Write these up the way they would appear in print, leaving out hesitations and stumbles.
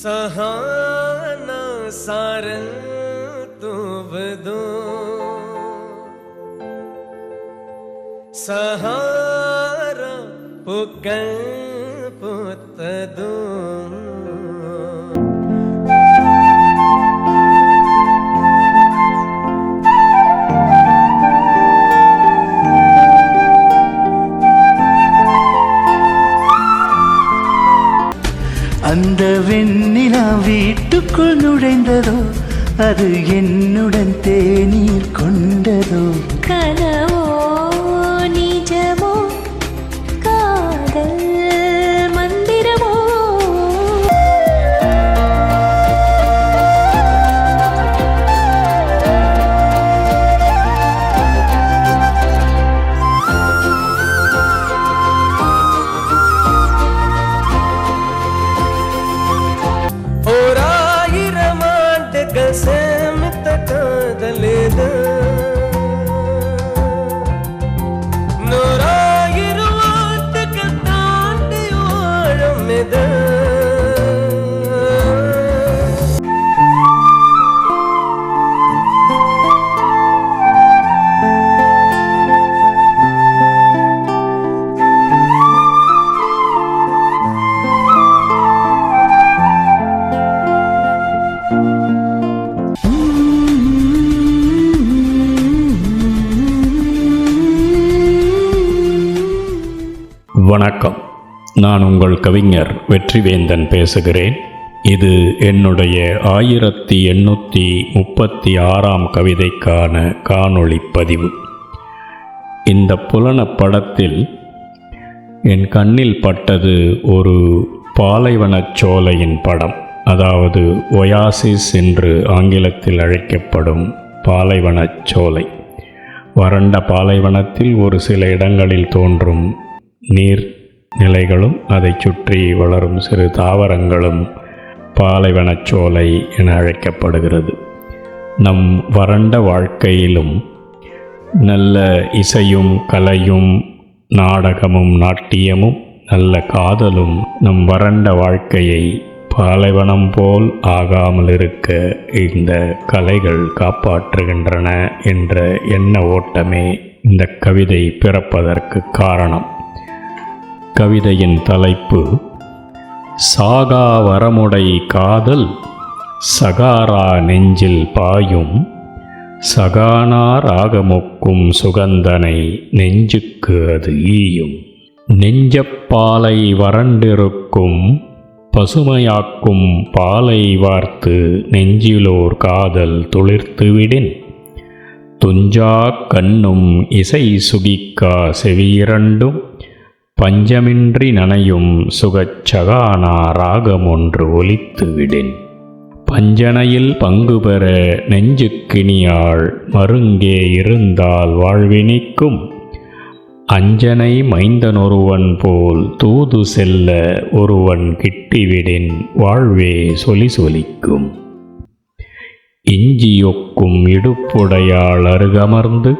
सहाना सारं तुवदो सहारा पुकं पुतदो அந்த வெண்ணிலா வீட்டுக்குள் நுழைந்ததோ, அது என்னுடன் தேநீர் கொண்டதோ. கனவோ நிஜமோ காதல் மந்திரமோ. சேமித்த காதலேது நூறாயிரம் ஆண்டுக்கு தாண்டி வாழும் இது. வணக்கம். நான் உங்கள் கவிஞர் வெற்றிவேந்தன் பேசுகிறேன். இது என்னுடைய 1836ஆம் கவிதைக்கான காணொளி பதிவு. இந்த புலனப் படத்தில் என் கண்ணில் பட்டது ஒரு பாலைவனச் சோலையின் படம். அதாவது ஒயாசிஸ் என்று ஆங்கிலத்தில் அழைக்கப்படும் பாலைவனச் சோலை. வறண்ட பாலைவனத்தில் ஒரு சில இடங்களில் தோன்றும் நீர் நிலைகளும் அதை சுற்றி வளரும் சிறு தாவரங்களும் பாலைவனச் சோலை என அழைக்கப்படுகிறது. நம் வறண்ட வாழ்க்கையிலும் நல்ல இசையும் கலையும் நாடகமும் நாட்டியமும் நல்ல காதலும் நம் வறண்ட வாழ்க்கையை பாலைவனம் போல் ஆகாமல் இருக்க இந்த கலைகள் காப்பாற்றுகின்றன என்ற எண்ண ஓட்டமே இந்த கவிதை பிறப்பதற்கு காரணம். கவிதையின் தலைப்பு சாகா வரமுடை காதல் சகாரா நெஞ்சில் பாயும் சகானார் ஆகமொக்கும் சுகந்தனை நெஞ்சுக்கு அது ஈயும். நெஞ்சப்பாலை வறண்டிருக்கும் பசுமையாக்கும் பாலை வார்த்து நெஞ்சிலோர் காதல் துளிர்த்துவிடின் துஞ்சா கண்ணும் இசை சுகிக்கா செவியிரண்டும் பஞ்சமின்றி நனையும் சுகச்சகானா ராகம் ஒன்று ஒலித்துவிடின். பஞ்சனையில் பங்கு பெற நெஞ்சுக்கினியாள் மருங்கே இருந்தால் வாழ்வினிக்கும் அஞ்சனை மைந்தனொருவன் போல் தூது செல்ல ஒருவன் கிட்டிவிடின் வாழ்வே சொலி சொலிக்கும். இஞ்சியொக்கும் இடுப்புடையாள் அருகமர்ந்து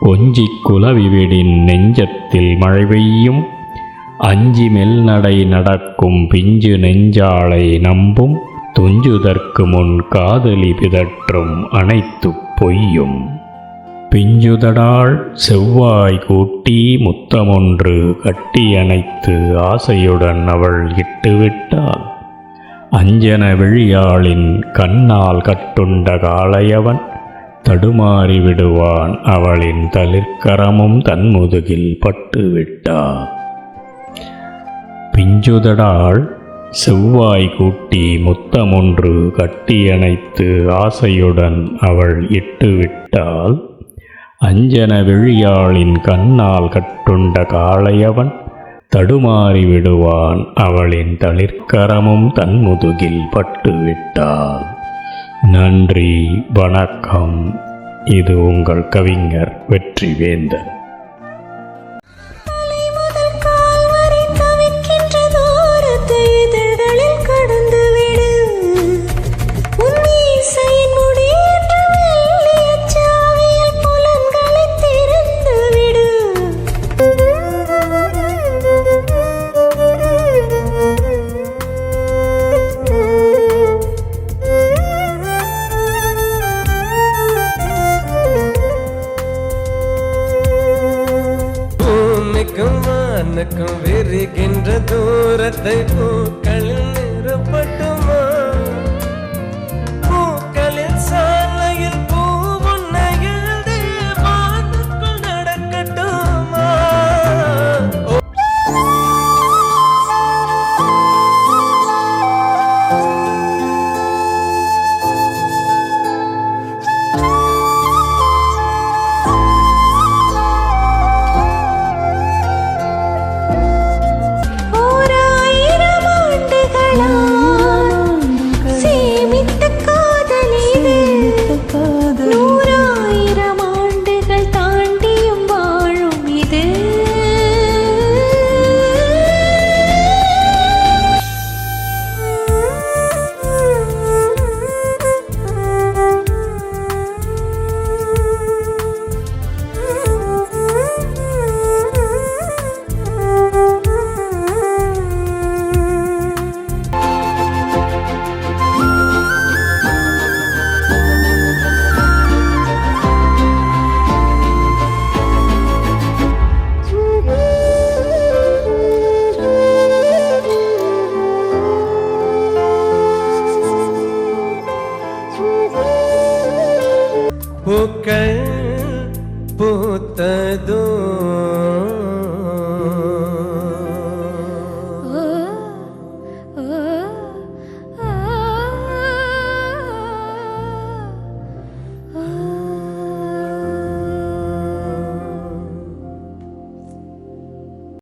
கொஞ்சி குலவிவிடின் நெஞ்சத்தில் மழை பெய்யும் அஞ்சி மெல்நடை நடக்கும் பிஞ்சு நெஞ்சாளை நம்பும் துஞ்சுதற்கு முன் காதலி பிதற்றும் அனைத்து பொய்யும். பிஞ்சுதடாள் செவ்வாய் கூட்டி முத்தமொன்று கட்டி அணைத்து ஆசையுடன் அவள் இட்டுவிட்டாள் அஞ்சன விழியாளின் கண்ணால் கட்டுண்ட காளையவன் தடுமாறி விடுவான் அவளின் தளிர்க்கரமும் தன்முதுகில் பட்டுவிட்டாள். பிஞ்சுதடாள் செவ்வாய் கூட்டி முத்தமொன்று கட்டியணைத்து ஆசையுடன் அவள் இட்டுவிட்டாள் அஞ்சன விழியாளின் கண்ணால் கட்டுண்ட காளையவன் தடுமாறி விடுவான் அவளின் தளிர்க்கரமும் தன்முதுகில் பட்டுவிட்டாள். நன்றி, வணக்கம். இது உங்கள் கவிஞர் வெற்றிவேந்தன். தூரத்து பூக்களில்